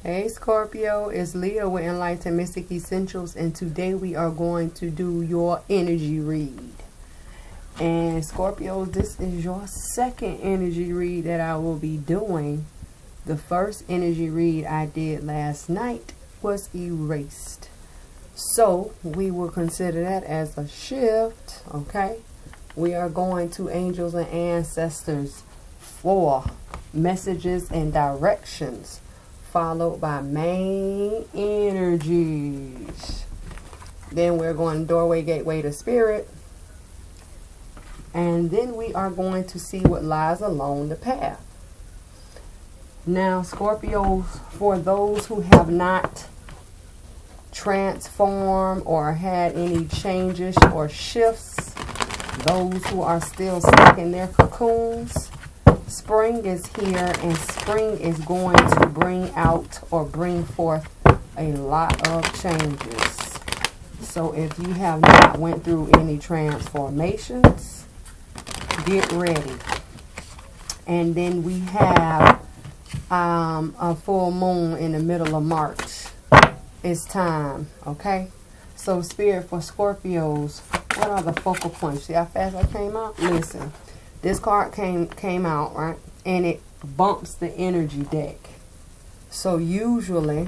Hey Scorpio, it's Leah with Enlightened Mystic Essentials, and today we are going to do your energy read. And Scorpios, this is your second energy read that I will be doing. The first energy read I did last night was erased. So we will consider that as a shift, okay? We are going to angels and ancestors for messages and directions, followed by main energies. Then we're going doorway, gateway to spirit. And then we are going to see what lies along the path. Now, Scorpios, for those who have not transformed or had any changes or shifts, those who are still stuck in their cocoons, spring is here, and spring is going to bring out or bring forth a lot of changes. So if you have not went through any transformations, get ready. And then we have a full moon in the middle of March. It's time, okay? So Spirit, for Scorpios, what are the focal points? See how fast I came out? Listen, this card came out, right? And it bumps the energy deck. So usually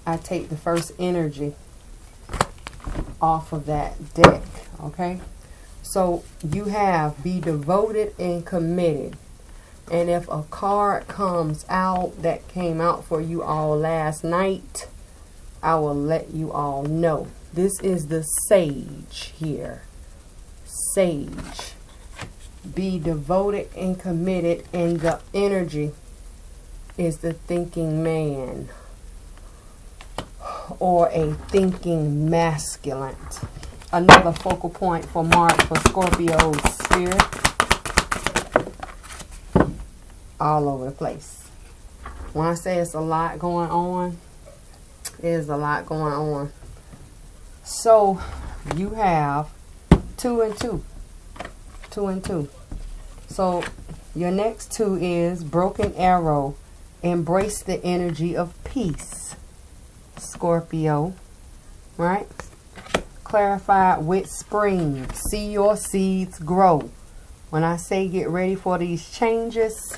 I take the first energy off of that deck, okay? So you have be devoted and committed. And if a card comes out that came out for you all last night, I will let you all know. This is the Sage here. Sage. Be devoted and committed, and the energy is the thinking man or a thinking masculine. Another focal point for March for Scorpio's spirit. All over the place. When I say it's a lot going on, there's a lot going on. So you have 2 and 2. 2 and 2. So your next 2 is broken arrow. Embrace the energy of peace, Scorpio. Right? Clarified with spring. See your seeds grow. When I say get ready for these changes,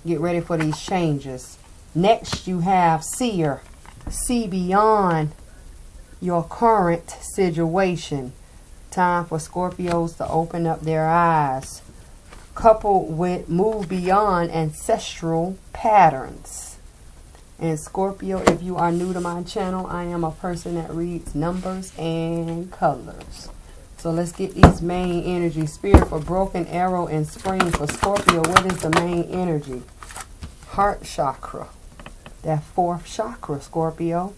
get ready for these changes. Next you have seer. See beyond your current situation. Time for Scorpios to open up their eyes. Coupled with move beyond ancestral patterns. And Scorpio, if you are new to my channel, I am a person that reads numbers and colors. So let's get these main energy. Spirit, for broken arrow and spring for Scorpio. What is the main energy? Heart chakra. That 4th chakra, Scorpio.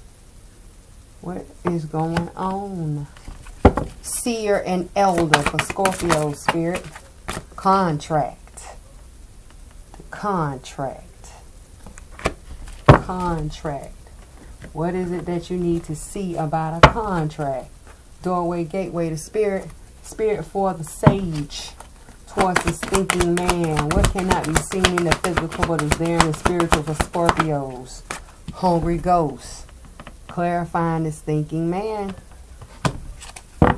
What is going on? Seer and elder for Scorpio, spirit. Contract. Contract. Contract. What is it that you need to see about a contract? Doorway, gateway to spirit. Spirit, for the sage. Towards this thinking man. What cannot be seen in the physical but is there in the spiritual for Scorpios? Hungry ghost. Clarifying this thinking man.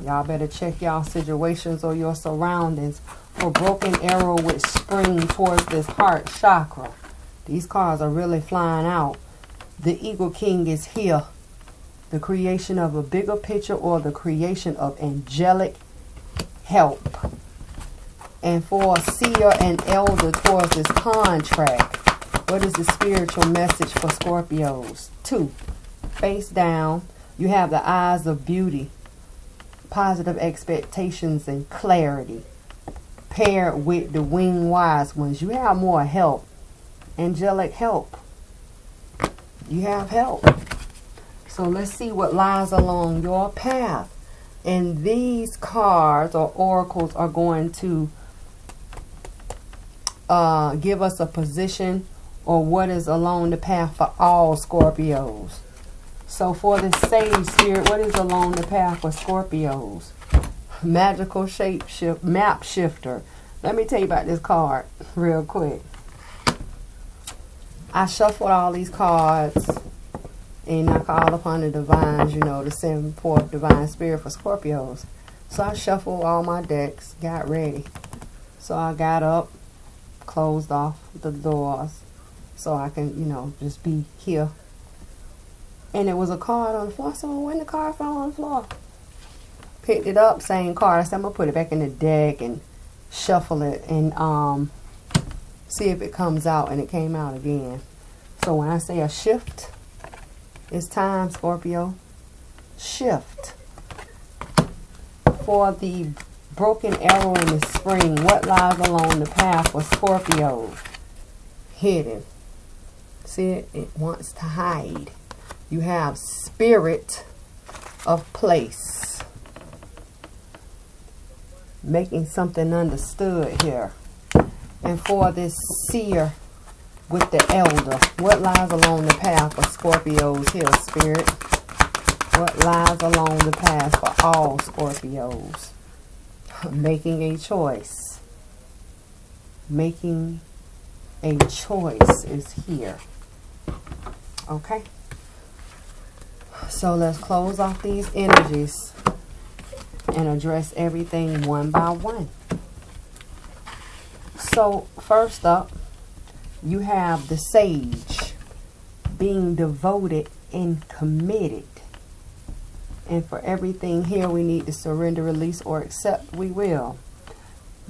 Y'all better check y'all situations or your surroundings. For broken arrow with spring towards this heart chakra. These cards are really flying out. The Eagle King is here. The creation of a bigger picture or the creation of angelic help. And for seer and elder towards this contract, what is the spiritual message for Scorpios? 2, face down. You have the eyes of beauty, positive expectations and clarity. Paired with the winged wise ones, you have more help. Angelic help. You have help. So let's see what lies along your path. And these cards or oracles are going to give us a position or what is along the path for all Scorpios. So for the sage spirit, what is along the path for Scorpios? Magical map shifter. Let me tell you about this card real quick. I shuffled all these cards, and I called upon the divines, you know, to send forth divine spirit for Scorpios. So I shuffled all my decks, got ready. So I got up, closed off the doors so I can, you know, just be here. And it was a card on the floor. So when the card fell on the floor, picked it up, same card. I said, I'm going to put it back in the deck and shuffle it and see if it comes out. And it came out again. So when I say a shift, it's time, Scorpio. Shift. For the broken arrow in the spring, what lies along the path for Scorpio? Hidden. See it? It wants to hide. You have spirit of place. Making something understood here. And for this seer with the elder, what lies along the path for Scorpios here, spirit? What lies along the path for all Scorpios? Making a choice. Making a choice is here. Okay? So let's close off these energies and address everything one by one. So first up, you have the sage being devoted and committed. And for everything here we need to surrender, release, or accept, we will.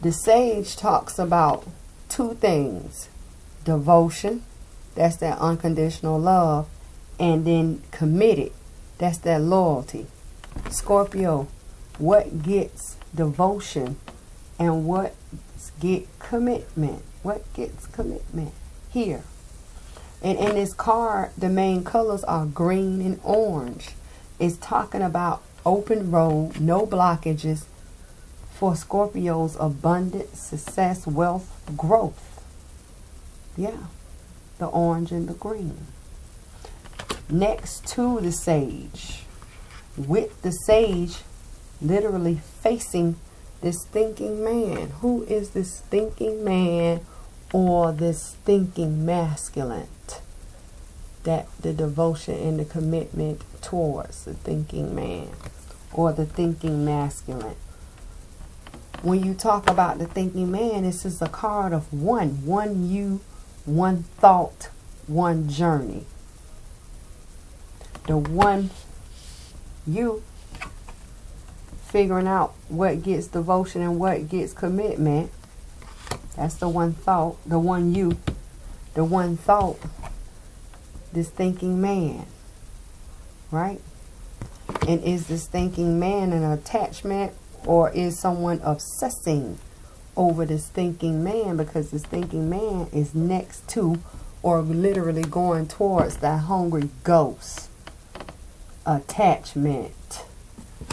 The sage talks about two things. Devotion, that's that unconditional love. And then committed, that's that loyalty. Scorpio, what gets devotion and what gets commitment? What gets commitment? Here. And in this card, the main colors are green and orange. It's talking about open road, no blockages for Scorpio's abundance, success, wealth, growth. Yeah, the orange and the green. Next to the sage, with the sage literally facing this thinking man. Who is this thinking man or this thinking masculine? That the devotion and the commitment towards the thinking man or the thinking masculine. When you talk about the thinking man, this is a card of one you, one thought, one journey. The one you figuring out what gets devotion and what gets commitment. That's the one thought, the one you, the one thought. This thinking man, right? And is this thinking man an attachment, or is someone obsessing over this thinking man? Because this thinking man is next to or literally going towards that hungry ghost. Attachment.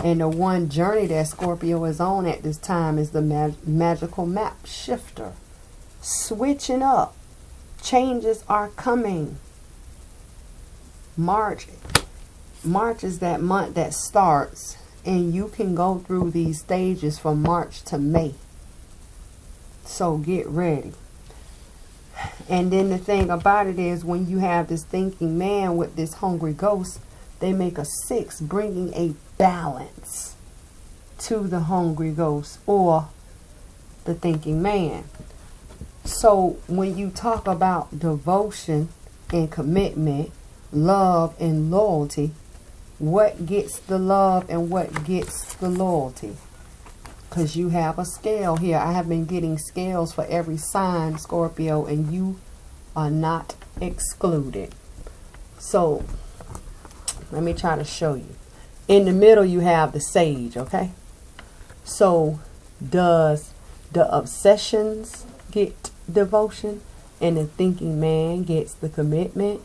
And the one journey that Scorpio is on at this time is the magical map shifter. Switching up. Changes are coming. March is that month that starts, and you can go through these stages from March to May. So get ready. And then the thing about it is, when you have this thinking man with this hungry ghost, they make a 6, bringing a balance to the hungry ghost or the thinking man. So when you talk about devotion and commitment, love and loyalty, what gets the love and what gets the loyalty? Because you have a scale here. I have been getting scales for every sign, Scorpio, and you are not excluded. So let me try to show you. In the middle you have the sage, okay? So does the obsessions get devotion and the thinking man gets the commitment?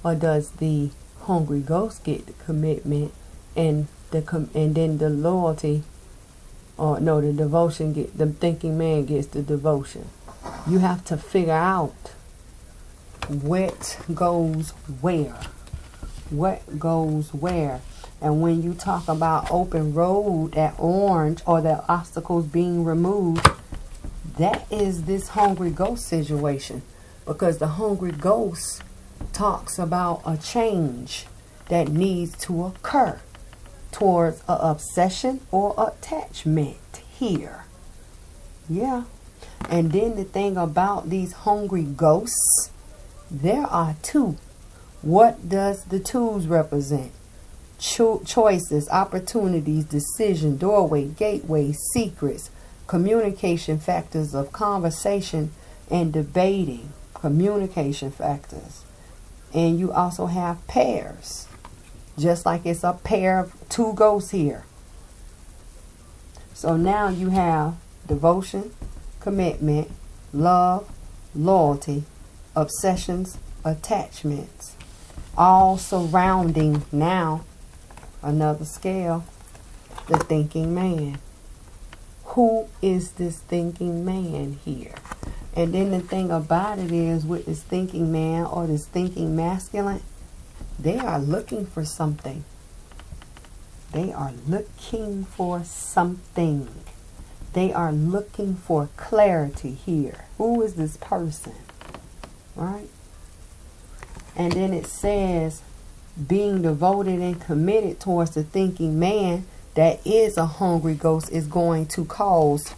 Or does the hungry ghost get the commitment and then the loyalty, or no, the devotion get the thinking man gets the devotion? You have to figure out what goes where. What goes where? And when you talk about open road, that orange, or the obstacles being removed, that is this hungry ghost situation. Because the hungry ghost talks about a change that needs to occur towards an obsession or attachment here. Yeah. And then the thing about these hungry ghosts, there are two. What does the twos represent? Choices, opportunities, decision, doorway, gateway, secrets, communication factors of conversation and debating, communication factors. And you also have pairs, just like it's a pair of two ghosts here. So now you have devotion, commitment, love, loyalty, obsessions, attachments, all surrounding now another scale, the thinking man. Who is this thinking man here? And then the thing about it is, with this thinking man or this thinking masculine, they are looking for something. They are looking for something. They are looking for clarity here. Who is this person? Right? And then it says, being devoted and committed towards the thinking man that is a hungry ghost is going to cause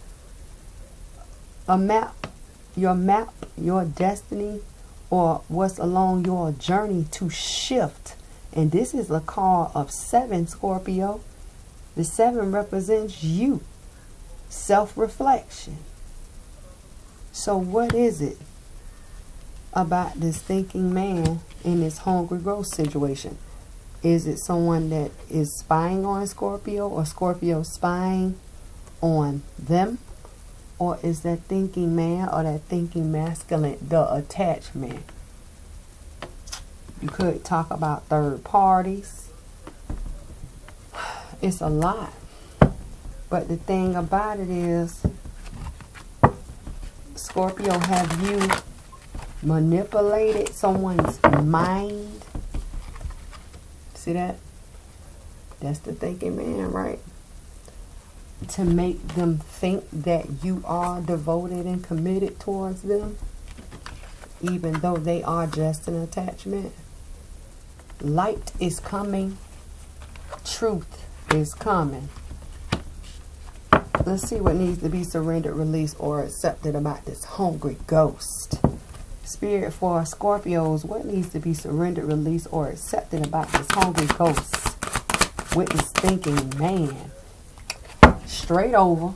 your destiny, or what's along your journey to shift. And this is a call of 7, Scorpio. The 7 represents you. Self-reflection. So what is it about this thinking man in this hungry ghost situation? Is it someone that is spying on Scorpio, or Scorpio spying on them? Or is that thinking man or that thinking masculine the attachment? You could talk about third parties. It's a lot. But the thing about it is, Scorpio, have you manipulated someone's mind? See that? That's the thinking man, right? To make them think that you are devoted and committed towards them, even though they are just an attachment. Light is coming. Truth is coming. Let's see what needs to be surrendered, released, or accepted about this hungry ghost. Spirit for Scorpios, what needs to be surrendered, released, or accepted about this hungry ghost with this thinking man? Straight over.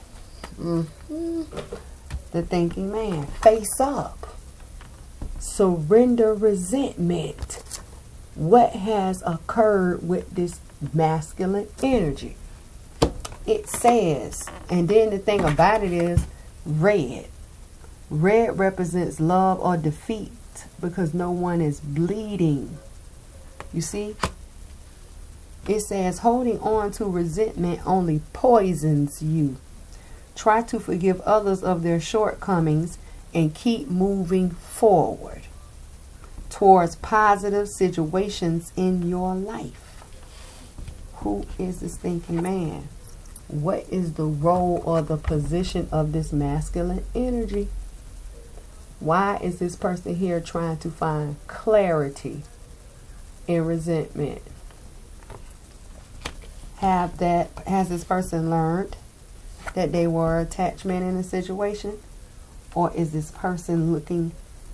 The thinking man. Face up. Surrender resentment. What has occurred with this masculine energy? It says, and then the thing about it is, red. Red represents love or defeat, because no one is bleeding. You see? It says, holding on to resentment only poisons you. Try to forgive others of their shortcomings and keep moving forward towards positive situations in your life. Who is this thinking man? What is the role or the position of this masculine energy? Why is this person here trying to find clarity in resentment? Has this person learned that they were attachment in a situation? Or is this person looking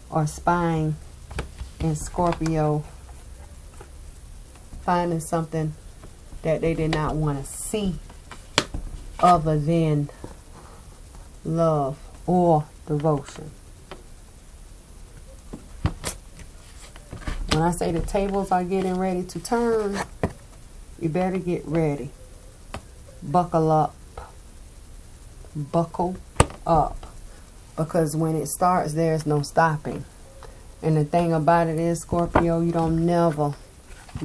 or spying in Scorpio, finding something that they did not want to see other than love or devotion? When I say the tables are getting ready to turn, you better get ready. Buckle up. Buckle up. Because when it starts, there's no stopping. And the thing about it is, Scorpio, you don't never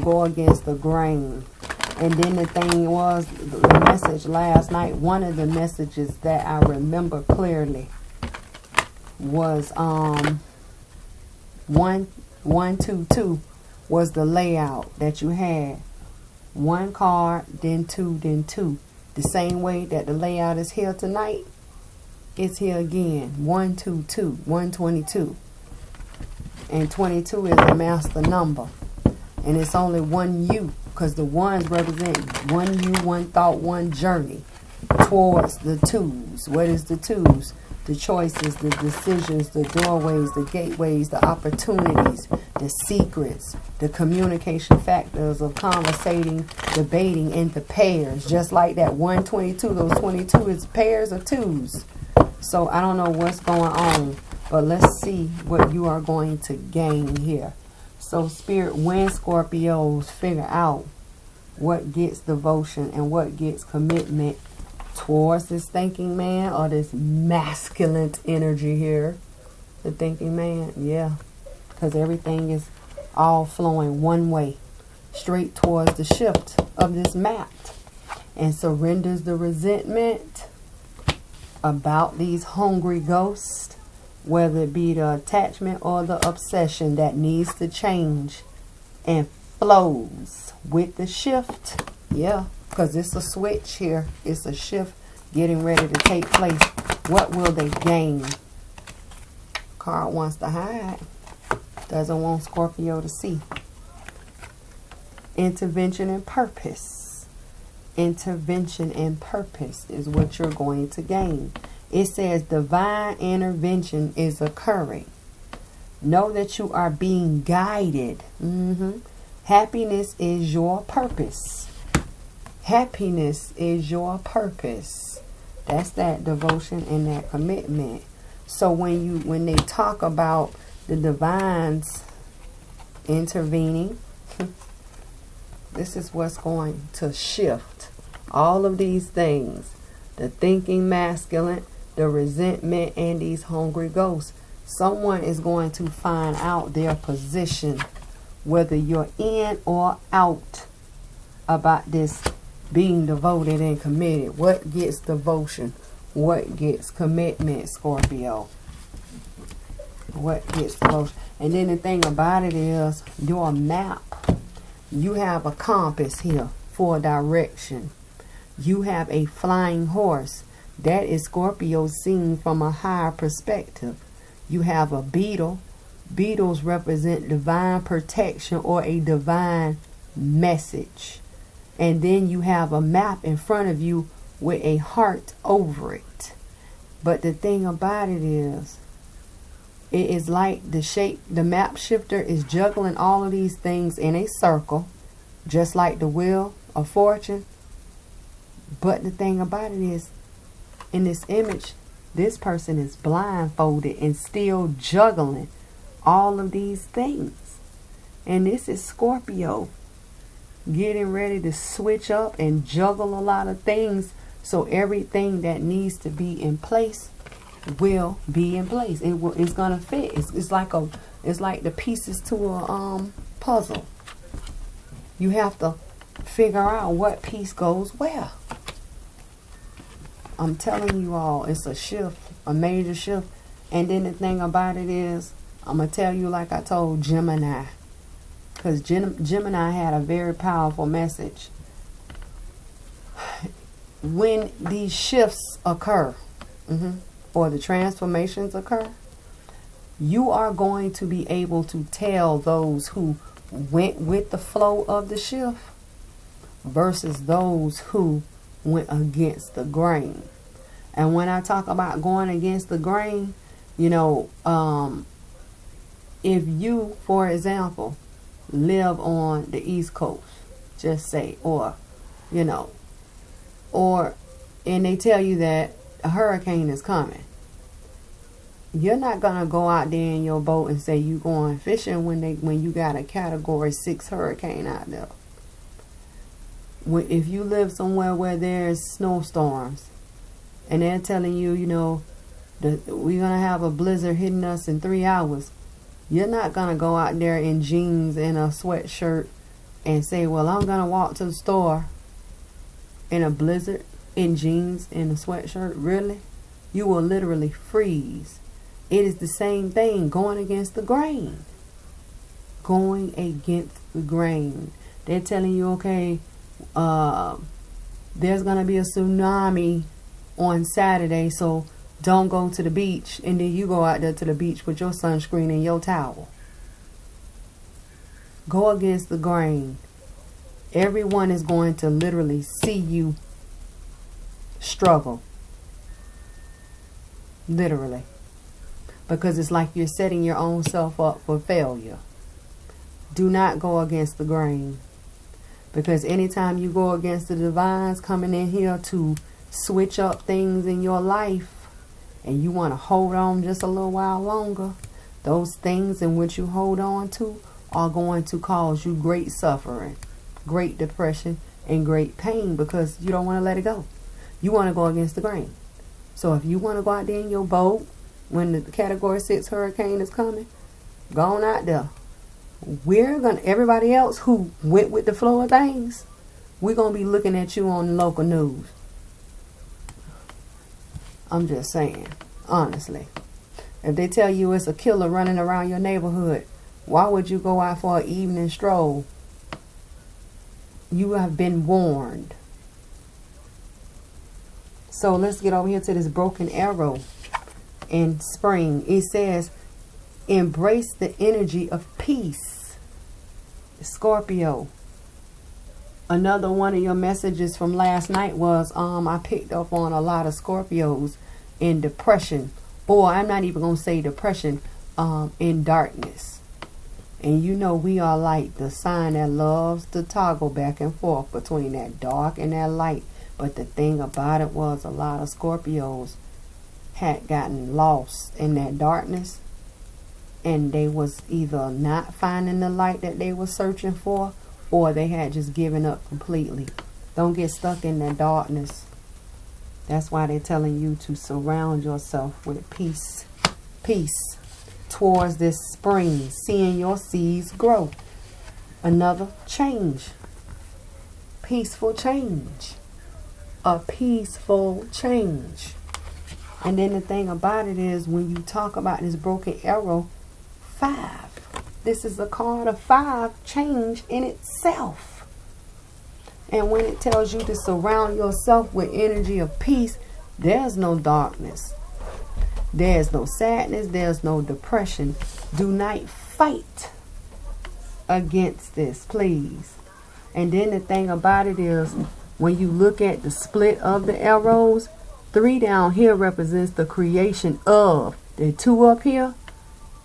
go against the grain. And then the thing was, the message last night, one of the messages that I remember clearly was 122 was the layout that you had. One card, then two, then two. The same way that the layout is here tonight, it's here again. 122, 122. And 22 is the master number. And it's only one you, because the ones represent one you, one thought, one journey towards the twos. What is the twos? The choices, the decisions, the doorways, the gateways, the opportunities, the secrets, the communication factors of conversating, debating into pairs. Just like that 122, those 22 is pairs of twos. So I don't know what's going on, but let's see what you are going to gain here. So Spirit, when Scorpios figure out what gets devotion and what gets commitment towards this thinking man, or this masculine energy here, the thinking man, yeah, because everything is all flowing one way, straight towards the shift of this map, and surrenders the resentment about these hungry ghosts, whether it be the attachment or the obsession that needs to change, and flows with the shift. Yeah, because it's a switch here. It's a shift getting ready to take place. What will they gain? Card wants to hide. Doesn't want Scorpio to see. Intervention and purpose. Intervention and purpose is what you're going to gain. It says divine intervention is occurring. Know that you are being guided. Happiness is your purpose. Happiness is your purpose. That's that devotion and that commitment. So when they talk about the divines intervening, this is what's going to shift all of these things. The thinking masculine, the resentment, and these hungry ghosts. Someone is going to find out their position, whether you're in or out, about this being devoted and committed. What gets devotion? What gets commitment, Scorpio? What gets devotion? And then the thing about it is, your map. You have a compass here for direction. You have a flying horse. That is Scorpio seen from a higher perspective. You have a beetle. Beetles represent divine protection or a divine message. And then you have a map in front of you with a heart over it. But the thing about it is like the map shifter is juggling all of these things in a circle, just like the wheel of fortune. But the thing about it is, in this image, this person is blindfolded and still juggling all of these things. And this is Scorpio getting ready to switch up and juggle a lot of things, so everything that needs to be in place will be in place. It's gonna fit. It's like the pieces to a puzzle. You have to figure out what piece goes where. I'm telling you all, it's a shift, a major shift. And then the thing about it is, I'm gonna tell you like I told Gemini. Because Gemini had a very powerful message. When these shifts occur, or the transformations occur, you are going to be able to tell those who went with the flow of the shift versus those who went against the grain. And when I talk about going against the grain, if you, for example, live on the East Coast, just say, and they tell you that a hurricane is coming, you're not gonna go out there in your boat and say you going fishing when you got a Category 6 hurricane out there. If you live somewhere where there's snowstorms and they're telling you, we're gonna have a blizzard hitting us in 3 hours, you're not going to go out there in jeans and a sweatshirt and say, well, I'm going to walk to the store in a blizzard, in jeans and a sweatshirt. Really? You will literally freeze. It is the same thing going against the grain. Going against the grain. They're telling you, okay, there's going to be a tsunami on Saturday, so don't go to the beach. And then you go out there to the beach with your sunscreen and your towel. Go against the grain. Everyone is going to literally see you struggle. Literally. Because it's like you're setting your own self up for failure. Do not go against the grain. Because anytime you go against the divines coming in here to switch up things in your life, and you want to hold on just a little while longer, those things in which you hold on to are going to cause you great suffering, great depression, and great pain, because you don't want to let it go. You want to go against the grain. So if you want to go out there in your boat when the Category 6 hurricane is coming, go on out there. Everybody else who went with the flow of things, we're going to be looking at you on the local news. I'm just saying, honestly. If they tell you it's a killer running around your neighborhood, why would you go out for an evening stroll? You have been warned. So let's get over here to this broken arrow in spring. It says, embrace the energy of peace. Scorpio. Another one of your messages from last night was, I picked up on a lot of Scorpios in depression. Or I'm not even going to say depression, in darkness. And you know we are like the sign that loves to toggle back and forth between that dark and that light. But the thing about it was, a lot of Scorpios had gotten lost in that darkness, and they was either not finding the light that they were searching for, or they had just given up completely. Don't get stuck in that darkness. That's why they're telling you to surround yourself with peace. Peace towards this spring, seeing your seeds grow. Another change. Peaceful change. A peaceful change. And then the thing about it is, when you talk about this broken arrow, 5. This is a card of 5, change in itself. And when it tells you to surround yourself with energy of peace, there's no darkness. There's no sadness. There's no depression. Do not fight against this, please. And then the thing about it is, when you look at the split of the arrows, 3 down here represents the creation of. The 2 up here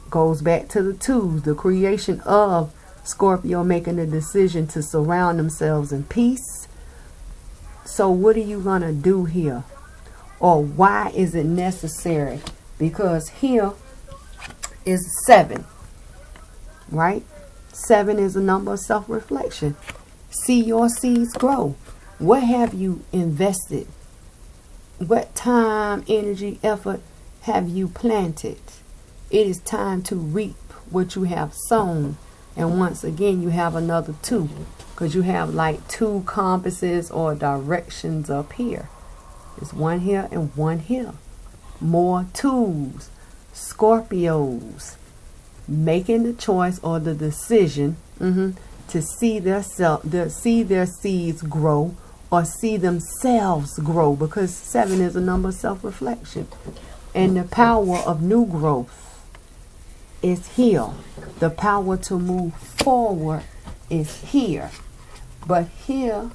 goes back to the 2s, the creation of Scorpio making the decision to surround themselves in peace. So what are you going to do here? Or why is it necessary? Because here is 7, right? 7 is a number of self-reflection. See your seeds grow. What have you invested? What time, energy, effort have you planted? It is time to reap what you have sown. And once again, you have another 2, because you have like 2 compasses or directions up here. There's 1 here and 1 here. More 2s. Scorpios making the choice or the decision to see their seeds grow, or see themselves grow, because 7 is a number of self-reflection. And the power of new growth is here. The power to move forward is here. But here,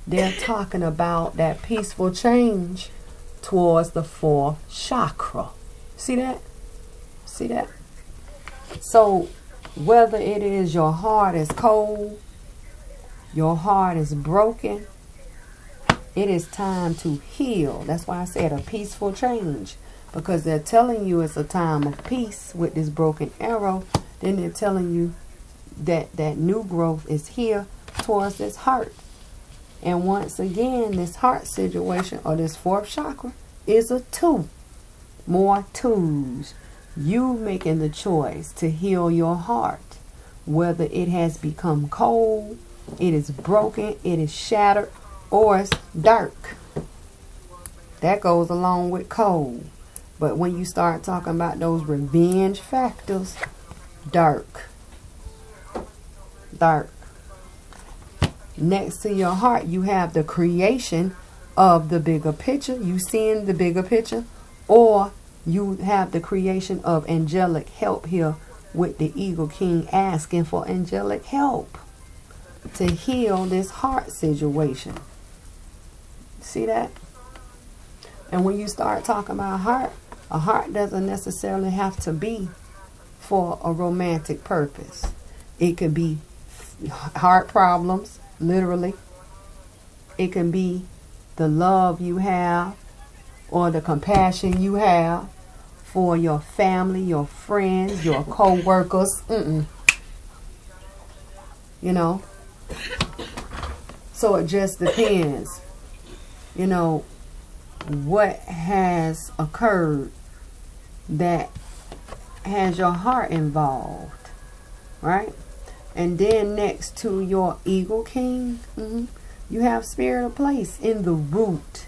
they're talking about that peaceful change towards the 4th chakra. See that? See that? So, whether it is your heart is cold, your heart is broken, it is time to heal. That's why I said a peaceful change. Because they're telling you it's a time of peace with this broken arrow. Then they're telling you that new growth is here towards this heart. And once again, this heart situation, or this 4th chakra, is a 2. More 2s. You making the choice to heal your heart. Whether it has become cold, it is broken, it is shattered, or it's dark. That goes along with cold. But when you start talking about those revenge factors, dark. Dark. Next to your heart, you have the creation of the bigger picture. You seeing the bigger picture, or you have the creation of angelic help here with the Eagle King asking for angelic help to heal this heart situation. See that? And when you start talking about heart, a heart doesn't necessarily have to be for a romantic purpose. It could be heart problems, literally. It can be the love you have or the compassion you have for your family, your friends, your co-workers. You know? So it just depends, you know, what has occurred that has your heart involved, right? And then next to your Eagle King, you have Spirit of Place in the root,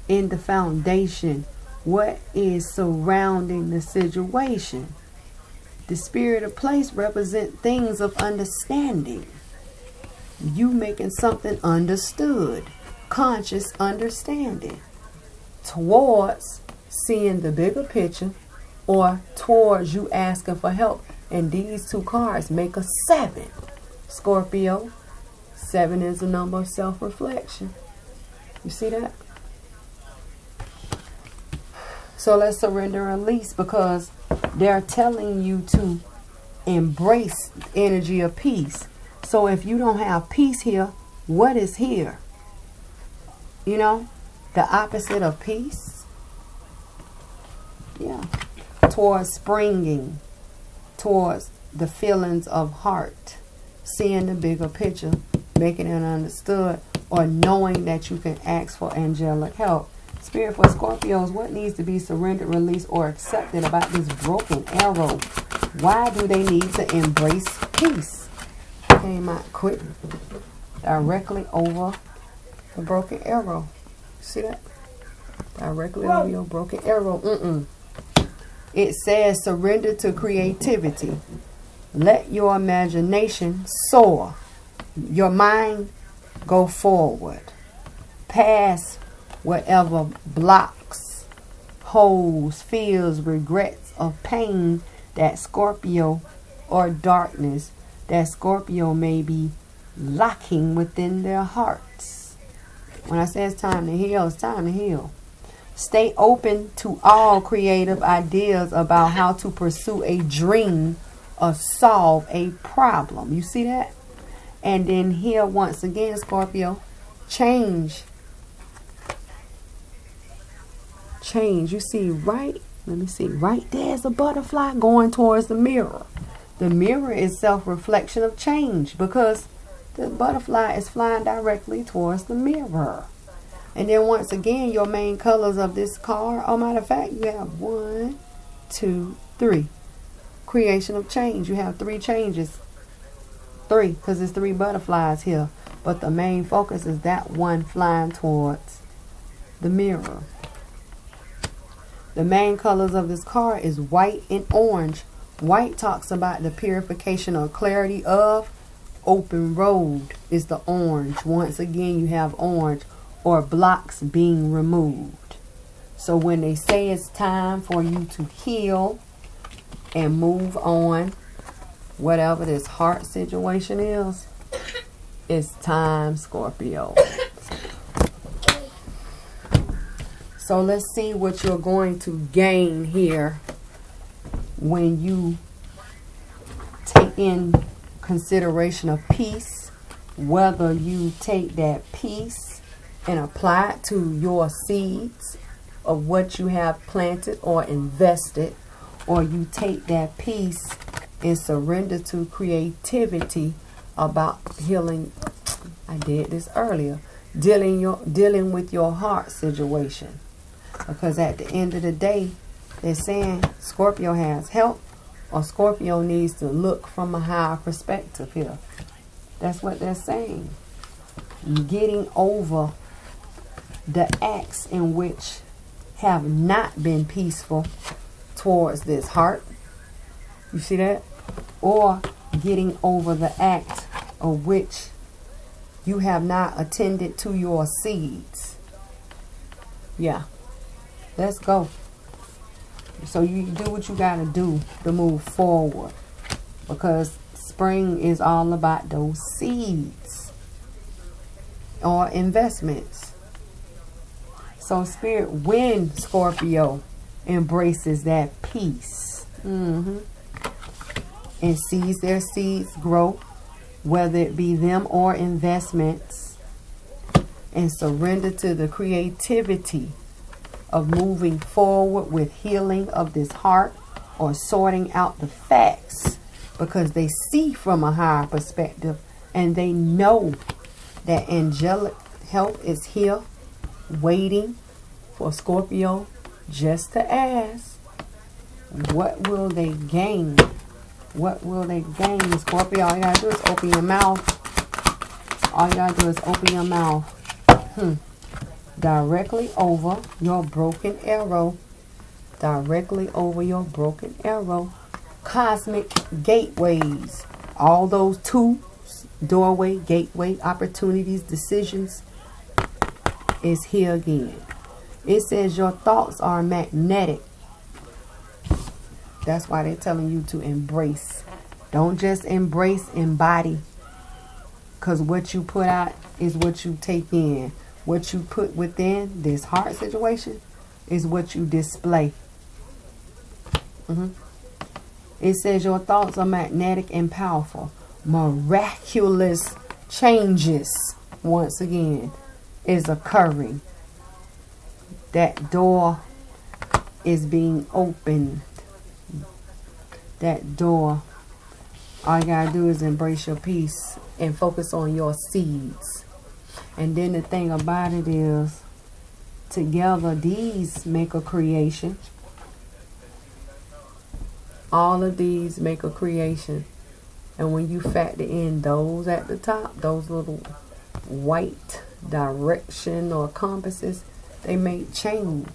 in the foundation. What is surrounding the situation? The Spirit of Place represents things of understanding. You making something understood, conscious understanding, towards seeing the bigger picture, or towards you asking for help. And these two cards make a 7. Scorpio, 7 is the number of self-reflection. You see that? So let's surrender and release, because they're telling you to embrace energy of peace. So if you don't have peace here, what is here? You know, the opposite of peace. Yeah. Towards springing, towards the feelings of heart, seeing the bigger picture, making it understood, or knowing that you can ask for angelic help. Spirit, for Scorpios, what needs to be surrendered, released, or accepted about this broken arrow? Why do they need to embrace peace? Came out quick, directly over the broken arrow. See that? Directly over your broken arrow. It says surrender to creativity. Let your imagination soar. Your mind go forward. Past whatever blocks, holes, fears, regrets of pain that Scorpio, or darkness that Scorpio may be locking within their hearts. When I say it's time to heal, it's time to heal. Stay open to all creative ideas about how to pursue a dream or solve a problem. You see that? And then here, once again, Scorpio, change. Change. You see, right? Let me see. Right there's a butterfly going towards the mirror. The mirror is self-reflection of change, because the butterfly is flying directly towards the mirror. And then once again, your main colors of this card, oh, matter of fact, you have 1, 2, 3. Creation of change. You have 3 changes. 3, because there's 3 butterflies here. But the main focus is that one flying towards the mirror. The main colors of this card is white and orange. White talks about the purification or clarity of. Open road is the orange. Once again, you have orange, or blocks being removed. So when they say it's time for you to heal and move on, whatever this heart situation is, it's time, Scorpio. So let's see what you're going to gain here when you take in consideration of peace, whether you take that peace and apply it to your seeds of what you have planted or invested, or you take that peace and surrender to creativity about healing. I did this earlier. Dealing with your heart situation. Because at the end of the day, they're saying Scorpio has help, or Scorpio needs to look from a higher perspective here. That's what they're saying. Getting over the acts in which have not been peaceful towards this heart. You see that? Or getting over the act of which you have not attended to your seeds. Yeah. Let's go. So you do what you got to do to move forward. because spring is all about those seeds or investments. So Spirit, when Scorpio embraces that peace and sees their seeds grow, whether it be them or investments, and surrender to the creativity of moving forward with healing of this heart or sorting out the facts, because they see from a higher perspective and they know that angelic help is here waiting for Scorpio just to ask, what will they gain? What will they gain? Scorpio, all you gotta do is open your mouth. All you gotta do is open your mouth. Directly over your broken arrow. Directly over your broken arrow. Cosmic gateways. All those tubes, doorway, gateway, opportunities, decisions is here again. It says your thoughts are magnetic. That's why they're telling you to embrace. Don't just embrace, embody. Because what you put out is what you take in. What you put within this heart situation is what you display. It says your thoughts are magnetic and powerful. Miraculous changes, once again, is occurring. That door is being opened. That door, all you gotta do is embrace your peace and focus on your seeds. And then the thing about it is, together these make a creation. All of these make a creation. And when you factor in those at the top, those little white direction or compasses, they make change.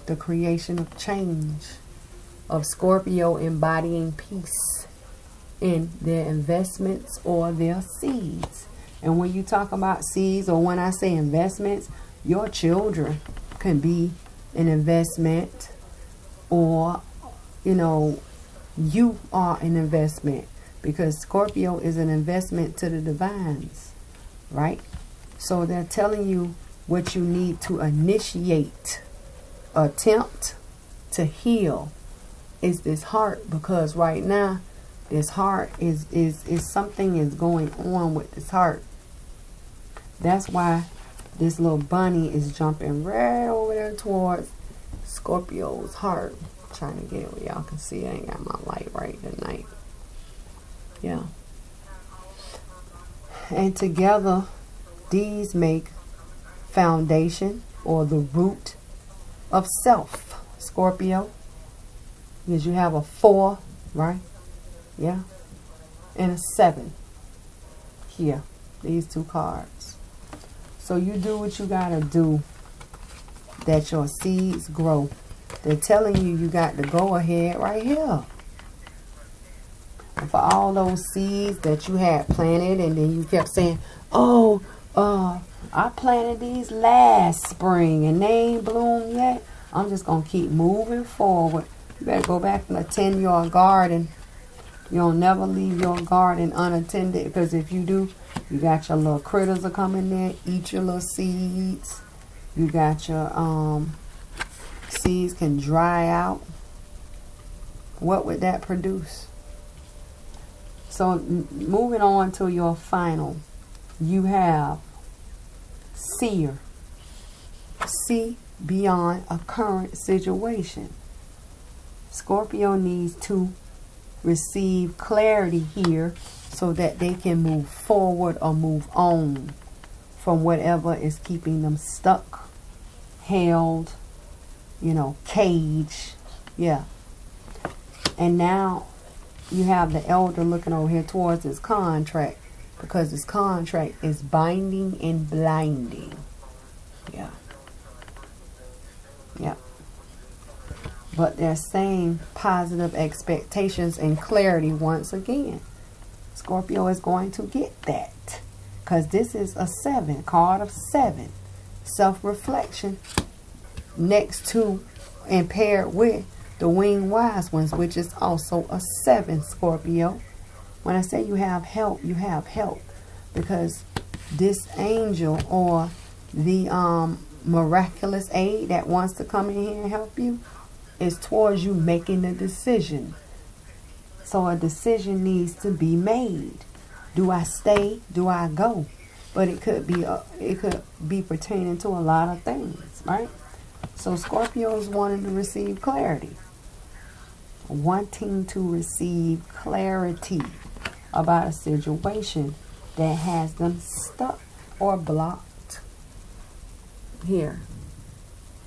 The creation of change. Of Scorpio embodying peace in their investments or their seeds. And when you talk about seeds, or when I say investments, your children can be an investment, or you are an investment, because Scorpio is an investment to the divines, right? So they're telling you what you need to initiate, attempt to heal is this heart, because right now this heart is something is going on with this heart. That's why this little bunny is jumping right over there towards Scorpio's heart. I'm trying to get it where y'all can see. I ain't got my light right tonight. Yeah. And together these make foundation, or the root of self, Scorpio. Because you have a 4, right? Yeah. And a 7 here. These two cards. So you do what you gotta do that your seeds grow. They're telling you you got to go ahead right here. And for all those seeds that you had planted, and then you kept saying, I planted these last spring and they ain't bloomed yet. I'm just gonna keep moving forward. You better go back and attend your garden. You'll never leave your garden unattended, because if you do, you got your little critters that come in there, eat your little seeds. You got your seeds can dry out. What would that produce? So moving on to your final, you have seer. See beyond a current situation. Scorpio needs to receive clarity here so that they can move forward or move on from whatever is keeping them stuck, held, caged. Yeah. And now you have the elder looking over here towards his contract, because his contract is binding and blinding. Yeah. Yeah. But they're saying positive expectations and clarity once again. Scorpio is going to get that, because this is a 7, card of 7. Self-reflection next to and paired with the winged wise ones, which is also a 7, Scorpio. When I say you have help, you have help. Because this angel or the miraculous aid that wants to come in here and help you is towards you making a decision. So a decision needs to be made. Do I stay? Do I go? But it could be pertaining to a lot of things, right? So Scorpio is wanting to receive clarity. Wanting to receive clarity about a situation that has them stuck or blocked here.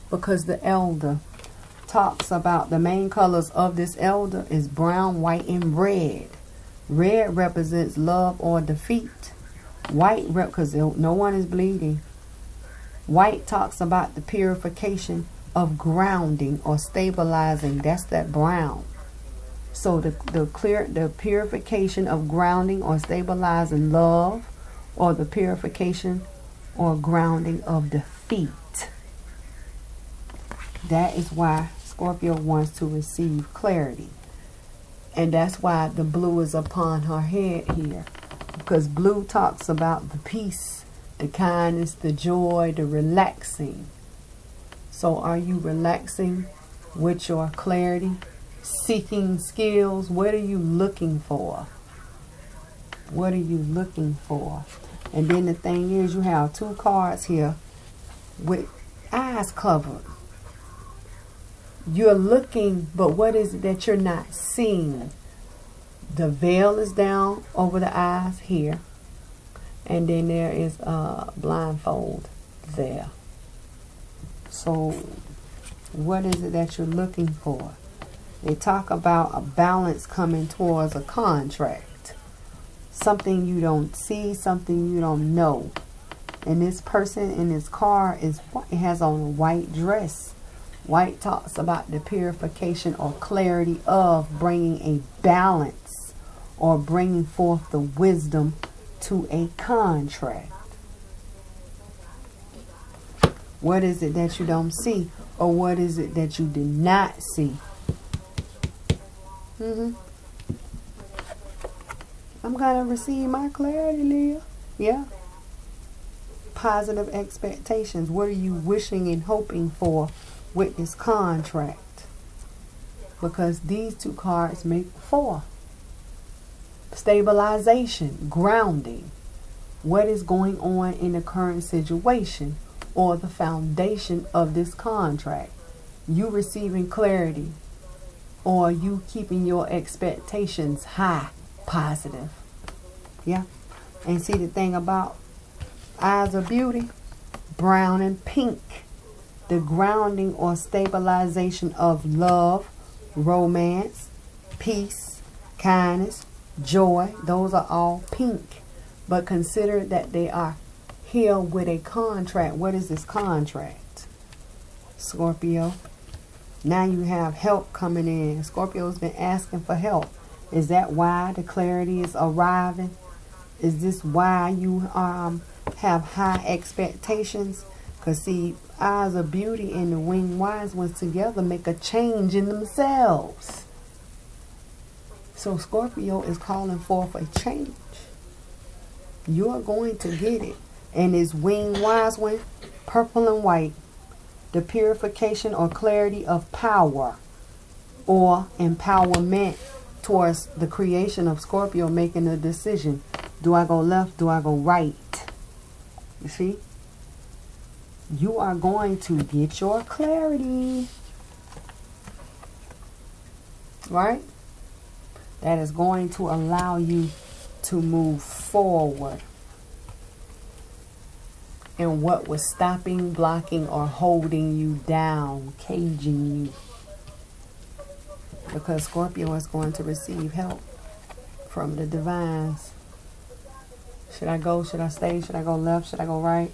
Because the elder talks about the main colors of this elder is brown, white, and red. Red represents love or defeat. White, because no one is bleeding. White talks about the purification of grounding or stabilizing. That's that brown. So the purification of grounding or stabilizing love, or the purification or grounding of defeat. That is why Scorpio wants to receive clarity. And that's why the blue is upon her head here. Because blue talks about the peace, the kindness, the joy, the relaxing. So are you relaxing with your clarity? Seeking skills? What are you looking for? What are you looking for? And then the thing is, you have 2 cards here with eyes covered. You're looking, but what is it that you're not seeing? The veil is down over the eyes here. And then there is a blindfold there. So what is it that you're looking for? They talk about a balance coming towards a contract. Something you don't see, something you don't know. And this person in this car has on a white dress. White talks about the purification or clarity of bringing a balance or bringing forth the wisdom to a contract. What is it that you don't see, or what is it that you did not see? I'm going to receive my clarity, Leah. Yeah. Positive expectations. What are you wishing and hoping for with this contract? Because these 2 cards make 4. Stabilization, grounding. What is going on in the current situation or the foundation of this contract? You receiving clarity, or you keeping your expectations high, positive. Yeah. And see the thing about eyes of beauty, brown and pink. The grounding or stabilization of love, romance, peace, kindness, joy. Those are all pink. But consider that they are here with a contract. What is this contract? Scorpio. Now you have help coming in. Scorpio's been asking for help. Is that why the clarity is arriving? Is this why you have high expectations? Because see, eyes of beauty and the winged wise ones together make a change in themselves. So Scorpio is calling forth a change. You're going to get it. And this winged wise one, purple and white, the purification or clarity of power or empowerment towards the creation of Scorpio making a decision. Do I go left? Do I go right? You see? You are going to get your clarity. Right? That is going to allow you to move forward. And what was stopping, blocking, or holding you down, caging you. Because Scorpio is going to receive help from the divines. Should I go? Should I stay? Should I go left? Should I go right?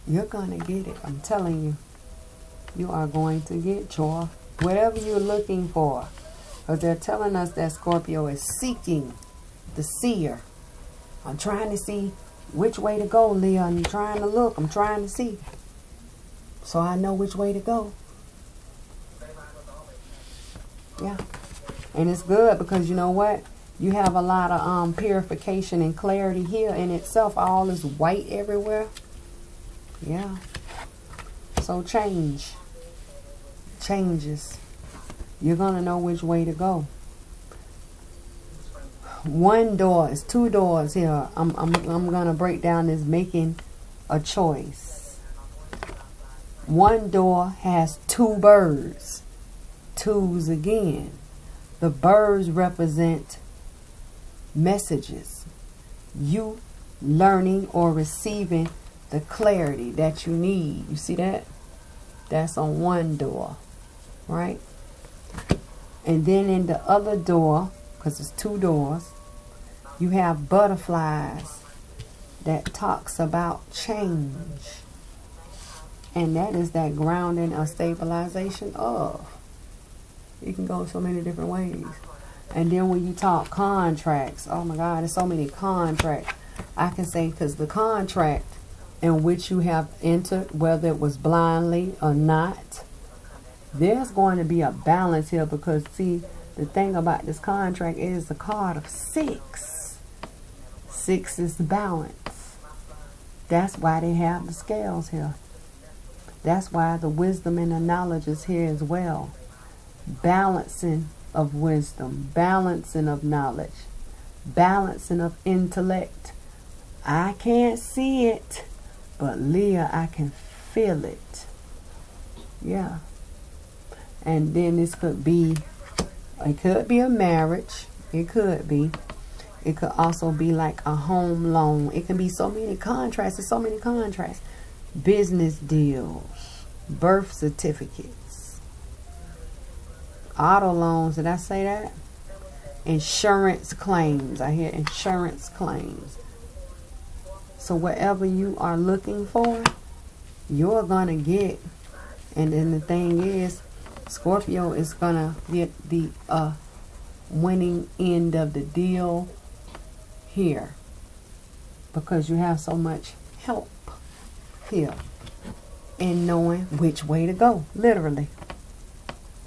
You're going to get it. I'm telling you. You are going to get your whatever you're looking for. Because they're telling us that Scorpio is seeking the seer. I'm trying to see which way to go, Leah. I'm trying to look. I'm trying to see. So I know which way to go. Yeah. And it's good because you know what? You have a lot of purification and clarity here in itself. All is white everywhere. Yeah. So changes. You're going to know which way to go. One door is 2 doors here. I'm going to break down this making a choice. One door has 2 birds. 2s again. The birds represent messages. You learning or receiving the clarity that you need. You see that? That's on one door. Right? And then in the other door, because it's 2 doors, you have butterflies that talks about change. And that is that grounding or stabilization of. You can go so many different ways. And then when you talk contracts, oh my God, there's so many contracts. I can say because the contract in which you have entered, whether it was blindly or not, there's going to be a balance here because, see, the thing about this contract is the card of 6. 6 is the balance. That's why they have the scales here. That's why the wisdom and the knowledge is here as well. Balancing of wisdom, balancing of knowledge, balancing of intellect. I can't see it, but Leah, I can feel it. Yeah. And then this could be, it could be a marriage. It could be. It could also be like a home loan. It can be so many contracts. There's so many contracts. Business deals, birth certificates, auto loans. Did I say that? Insurance claims. I hear insurance claims. So whatever you are looking for, you're going to get. And then the thing is, Scorpio is going to get the winning end of the deal here. Because you have so much help here in knowing which way to go. Literally.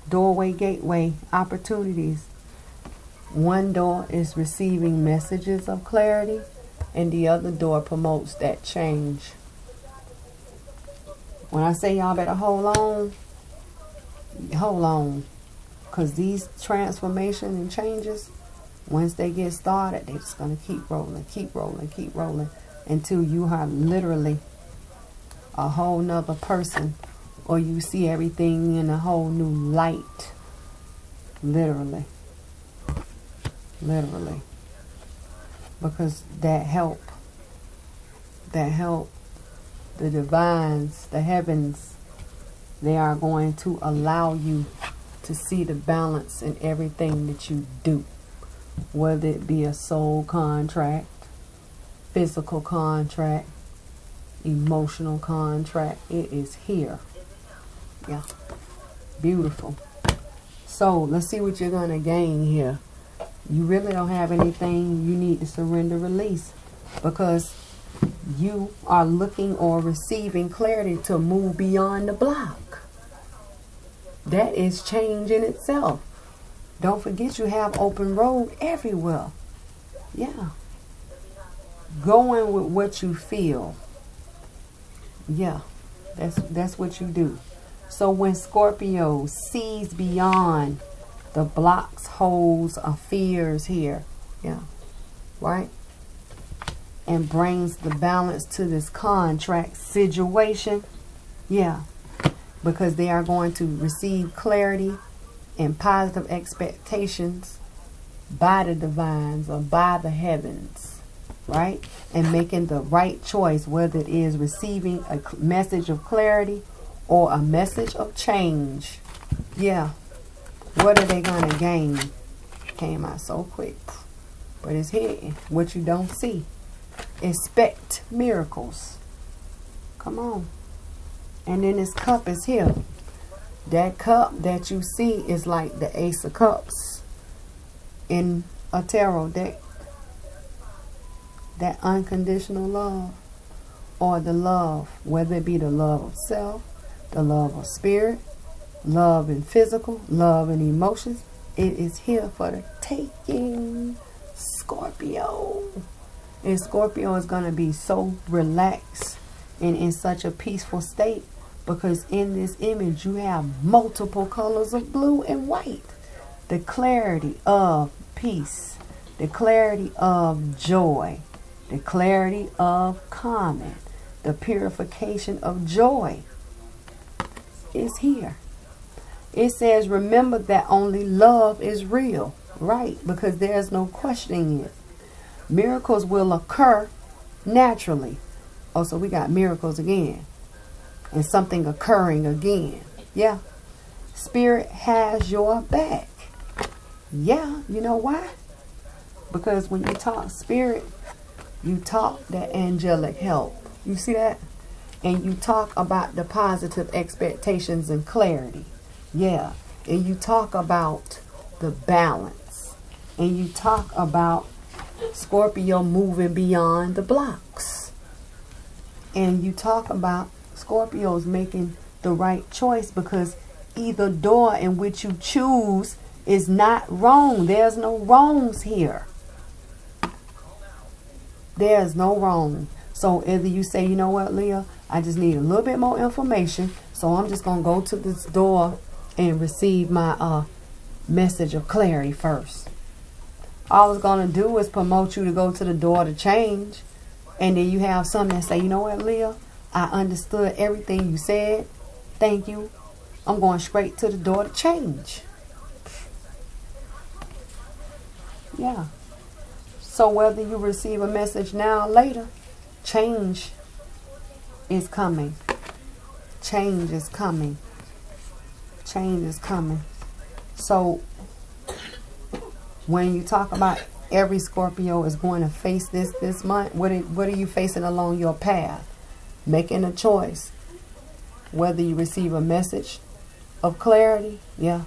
Doorway, gateway, opportunities. One door is receiving messages of clarity, and the other door promotes that change. When I say y'all better hold on, because these transformation and changes, once they get started, they're just going to keep rolling until you are literally a whole nother person, or you see everything in a whole new light. Literally. Because that help, the divines, the heavens, they are going to allow you to see the balance in everything that you do. Whether it be a soul contract, physical contract, emotional contract, it is here. Yeah. Beautiful. So let's see what you're going to gain here. You really don't have anything you need to surrender, release, because you are looking or receiving clarity to move beyond the block. That is change in itself. Don't forget you have open road everywhere. Yeah. Going with what you feel. Yeah. That's what you do. So when Scorpio sees beyond the blocks, holes, or fears here. Yeah. Right? And brings the balance to this contract situation. Yeah. Because they are going to receive clarity and positive expectations by the divines or by the heavens. Right? And making the right choice, whether it is receiving a message of clarity or a message of change. Yeah. What are they going to gain? Came out so quick. But it's hidden. What you don't see. Expect miracles. Come on. And then this cup is here. That cup that you see is like the Ace of Cups in a tarot deck. That unconditional love. Or the love. Whether it be the love of self. The love of spirit. Love and physical. Love and emotions. It is here for the taking, Scorpio. And Scorpio is going to be so relaxed and in such a peaceful state, because in this image you have multiple colors of blue and white. The clarity of peace, the clarity of joy, the clarity of calming, the purification of joy is here. It says, remember that only love is real, right? Because there's no questioning it. Miracles will occur naturally. Oh, so we got miracles again. And something occurring again. Yeah. Spirit has your back. Yeah, you know why? Because when you talk spirit, you talk that angelic help. You see that? And you talk about the positive expectations and clarity. Yeah. And you talk about the balance. And you talk about Scorpio moving beyond the blocks. And you talk about Scorpios making the right choice, because either door in which you choose is not wrong. There's no wrongs here. There's no wrong. So either you say, you know what, Leah, I just need a little bit more information, so I'm just going to go to this door and receive my message of clarity first. All it's going to do is promote you to go to the door to change. And then you have some that say, you know what, Leah, I understood everything you said. Thank you. I'm going straight to the door to change. Yeah. So whether you receive a message now or later, change is coming. Change is coming. Change is coming. So when you talk about every Scorpio is going to face this month, what are you facing along your path? Making a choice. Whether you receive a message of clarity, yeah,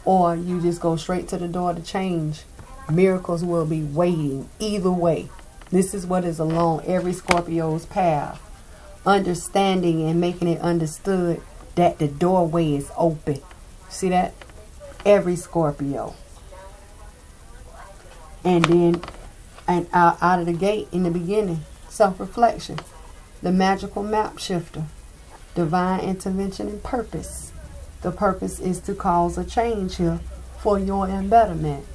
or you just go straight to the door to change. Miracles will be waiting either way. This is what is along every Scorpio's path. Understanding and making it understood that the doorway is open. See that? Every Scorpio. And then out of the gate in the beginning, self-reflection. The magical map shifter. Divine intervention and purpose. The purpose is to cause a change here for your embetterment.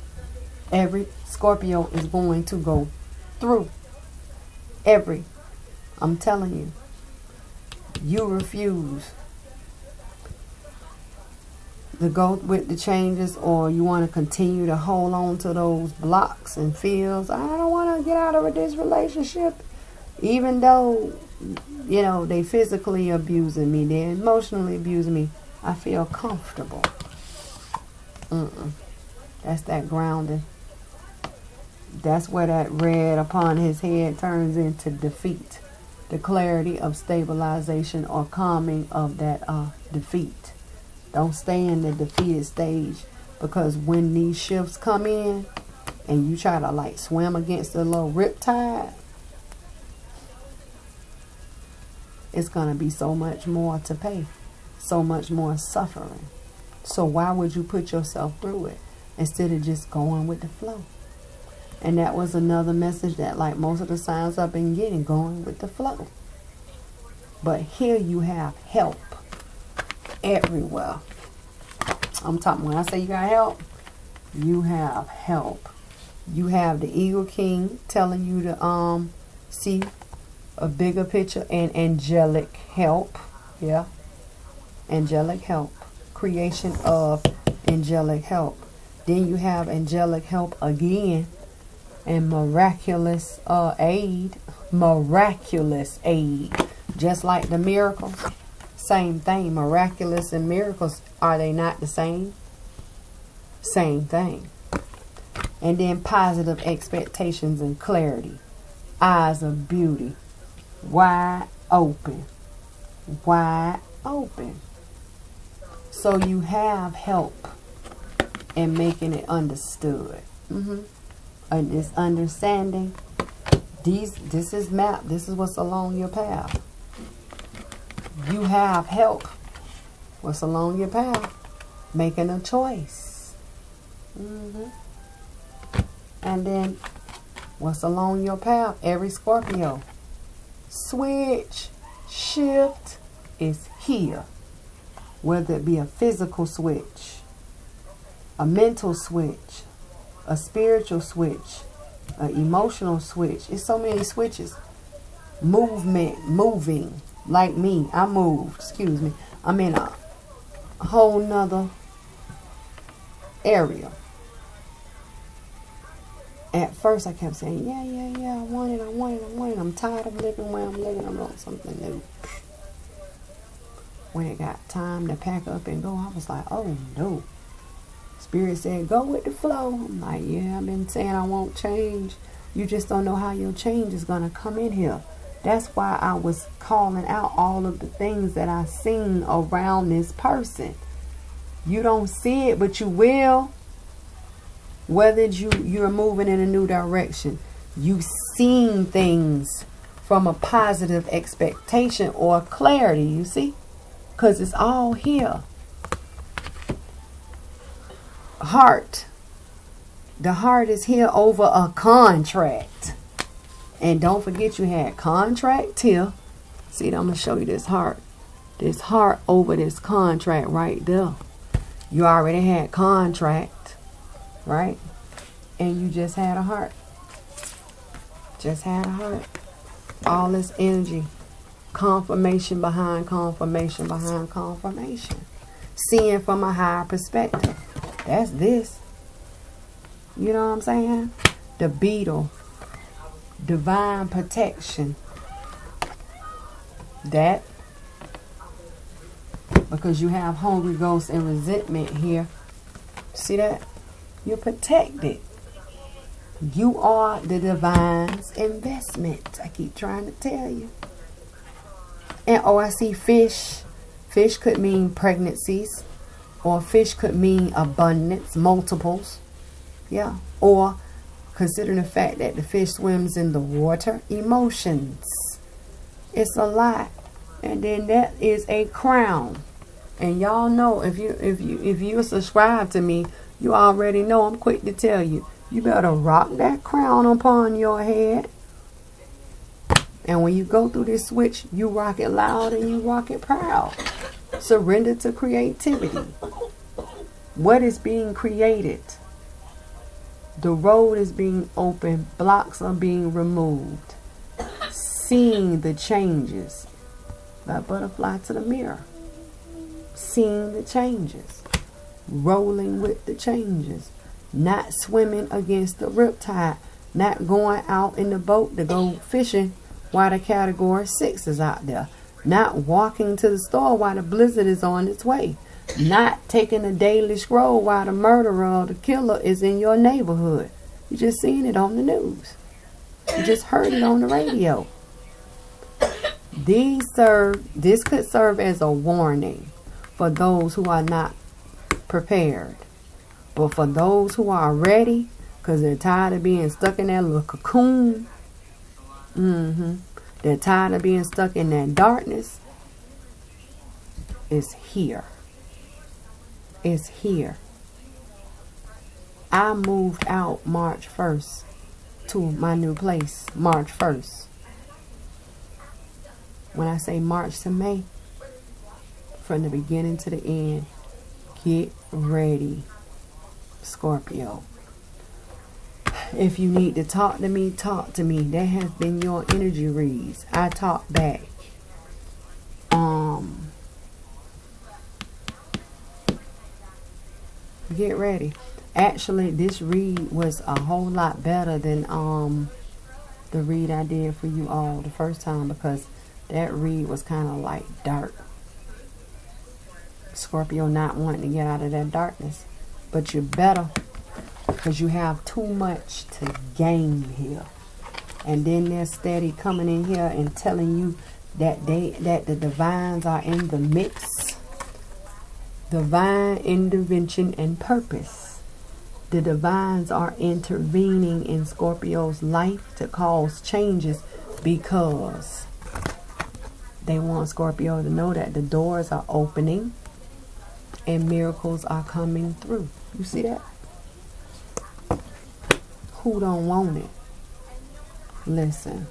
Every Scorpio is going to go through. I'm telling you. You refuse to go with the changes, or you want to continue to hold on to those blocks and feels. I don't want to get out of this relationship. Even though, you know, they physically abusing me, they emotionally abusing me, I feel comfortable. That's that grounding. That's where that red upon his head turns into defeat. The clarity of stabilization or calming of that defeat. Don't stay in the defeated stage, because when these shifts come in and you try to like swim against the little riptide, it's going to be so much more to pay. So much more suffering. So why would you put yourself through it instead of just going with the flow? And that was another message that, like most of the signs I've been getting, going with the flow. But here you have help everywhere. I'm talking, when I say you got help, you have help. You have the Eagle King telling you to see a bigger picture, and angelic help. Yeah. Angelic help. Creation of angelic help. Then you have angelic help again. And miraculous aid. Miraculous aid. Just like the miracles. Same thing. Miraculous and miracles, are they not the same? Same thing. And then positive expectations and clarity. Eyes of beauty. Wide open. Wide open. So you have help in making it understood. And this understanding, this is map. This is what's along your path. You have help. What's along your path? Making a choice. And then, what's along your path? Every Scorpio. Switch, shift is here. Whether it be a physical switch, a mental switch, a spiritual switch, an emotional switch. It's so many switches. Moving. Like me, I moved. Excuse me. I'm in a whole nother area. At first I kept saying, yeah, I want it. I'm tired of living where I'm living. I want something new. When it got time to pack up and go, I was like, oh no. Spirit said, go with the flow. I'm like, yeah, I've been saying I won't change. You just don't know how your change is going to come in here. That's why I was calling out all of the things that I seen around this person. You don't see it, but you will. Whether you're moving in a new direction, you seeing things from a positive expectation or clarity, you see? Because it's all here. Heart. The heart is here over a contract. And don't forget you had contract here. See, I'm going to show you this heart. This heart over this contract right there. You already had contract, right? And you just had a heart. Just had a heart. All this energy. Confirmation behind confirmation behind confirmation. Seeing from a higher perspective. That's this. You know what I'm saying? The beetle. Divine protection. That. Because you have hungry ghosts and resentment here. See that? You're protected. You are the divine's investment. I keep trying to tell you. And I see fish. Fish could mean pregnancies. Or fish could mean abundance, multiples. Yeah. Or considering the fact that the fish swims in the water, emotions. It's a lot. And then that is a crown. And y'all know if you subscribe to me, you already know I'm quick to tell you. You better rock that crown upon your head. And when you go through this switch, you rock it loud and you rock it proud. Surrender to creativity. What is being created? The road is being opened. Blocks are being removed. Seeing the changes. Like butterfly to the mirror. Seeing the changes. Rolling with the changes. Not swimming against the riptide. Not going out in the boat to go fishing while the category 6 is out there. Not walking to the store while the blizzard is on its way. Not taking a daily scroll while the murderer or the killer is in your neighborhood. You just seen it on the news. You just heard it on the radio. This could serve as a warning for those who are not prepared. But for those who are ready, because they're tired of being stuck in that little cocoon. They're tired of being stuck in that darkness. It's here. It's here. I moved out March 1st to my new place. March 1st. When I say March to May, from the beginning to the end, get ready, Scorpio. If you need to talk to me, talk to me. That has been your energy reads. I talk back. Get ready. Actually, this read was a whole lot better than the read I did for you all the first time, because that read was kind of like dark. Scorpio not wanting to get out of that darkness. But you better, because you have too much to gain here. And then they're steady coming in here and telling you that the divines are in the mix. Divine intervention and purpose. The divines are intervening in Scorpio's life to cause changes, because they want Scorpio to know that the doors are opening and miracles are coming through. You see that? Who don't want it? Listen,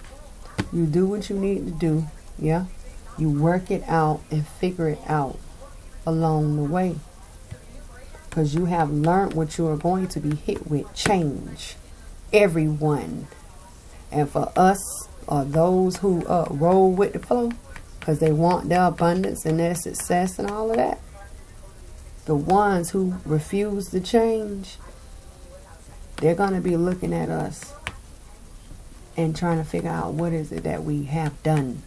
you do what you need to do, yeah? You work it out and figure it out along the way. Because you have learned what you are going to be hit with. Change. Everyone. And for us, or those who roll with the flow, because they want their abundance and their success and all of that, the ones who refuse to change, they're going to be looking at us and trying to figure out what is it that we have done.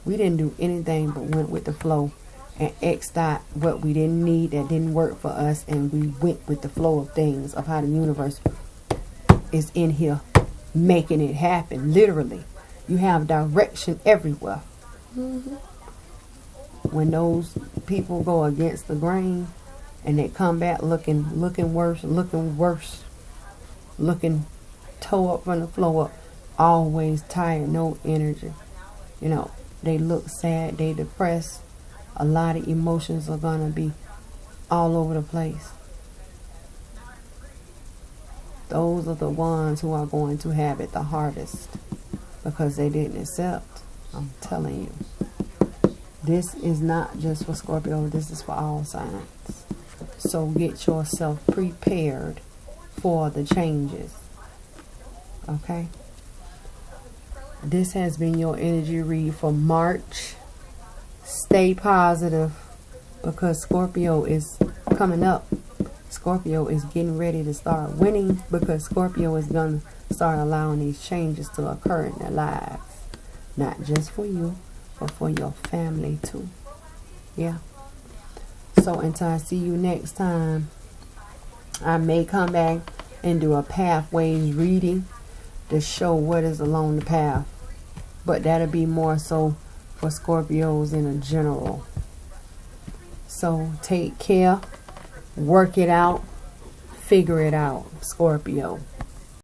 We didn't do anything but went with the flow and X'd out what we didn't need, that didn't work for us, and we went with the flow of things, of how the universe is in here making it happen. Literally, you have direction everywhere. When those people go against the grain and they come back looking worse, looking toe up from the flow up, always tired, no energy, you know, they look sad, they depressed, a lot of emotions are gonna be all over the place. Those are the ones who are going to have it the hardest, because they didn't accept. I'm telling you, this is not just for Scorpio, this is for all signs. So get yourself prepared for the changes. Okay? This has been your energy read for March. Stay positive, because Scorpio is coming up. Scorpio is getting ready to start winning, because Scorpio is going to start allowing these changes to occur in their lives. Not just for you, but for your family too. Yeah. So until I see you next time, I may come back and do a pathways reading to show what is along the path. But that'll be more so for Scorpios in a general. So take care. Work it out. Figure it out, Scorpio.